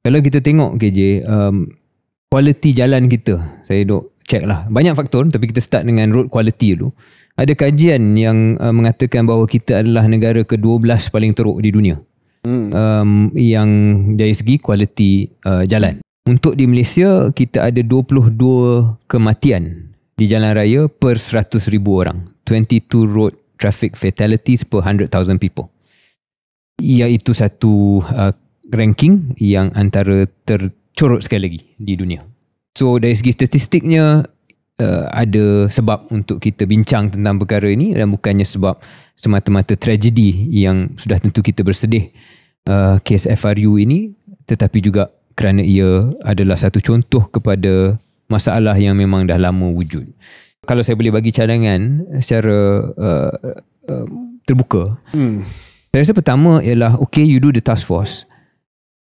Kalau kita tengok KJ, quality jalan kita, saya duk check lah, banyak faktor, tapi kita start dengan road quality dulu. Ada kajian yang mengatakan bahawa kita adalah negara ke-12 paling teruk di dunia yang dari segi quality jalan. Untuk di Malaysia, kita ada 22 kematian di jalan raya per 100,000 orang. 22 road traffic fatalities per 100,000 people. Iaitu satu ranking yang antara tercorot sekali lagi di dunia. So dari segi statistiknya, ada sebab untuk kita bincang tentang perkara ini, dan bukannya sebab semata-mata tragedi yang sudah tentu kita bersedih kes FRU ini, tetapi juga kerana ia adalah satu contoh kepada masalah yang memang dah lama wujud. Kalau saya boleh bagi cadangan secara terbuka, saya rasa pertama ialah, okay, you do the task force,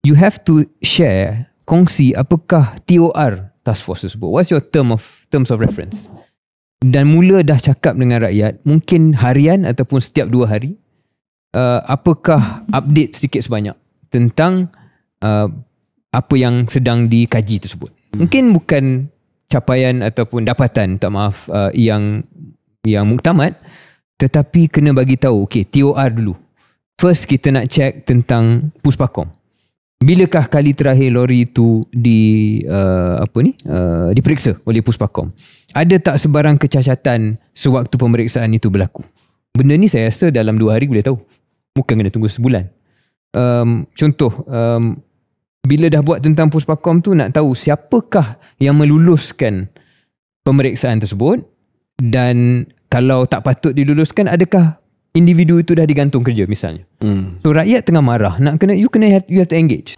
you have to share, kongsi apakah TOR task force tersebut, what's your terms of reference, dan mula dah cakap dengan rakyat, mungkin harian ataupun setiap 2 hari, apakah update sedikit sebanyak tentang apa yang sedang dikaji tersebut. Mungkin bukan capaian ataupun dapatan, tak maaf, yang muktamad, tetapi kena bagi tahu, okay, TOR dulu. First kita nak check tentang Puspakom. Bilakah kali terakhir lori itu diperiksa oleh Puspakom? Ada tak sebarang kecacatan sewaktu pemeriksaan itu berlaku? Benda ni saya rasa dalam 2 hari boleh tahu. Bukan kena tunggu sebulan. Contoh, bila dah buat tentang Puspakom tu, nak tahu siapakah yang meluluskan pemeriksaan tersebut, dan kalau tak patut diluluskan, adakah individu itu dah digantung kerja misalnya. So rakyat tengah marah, you have to engage.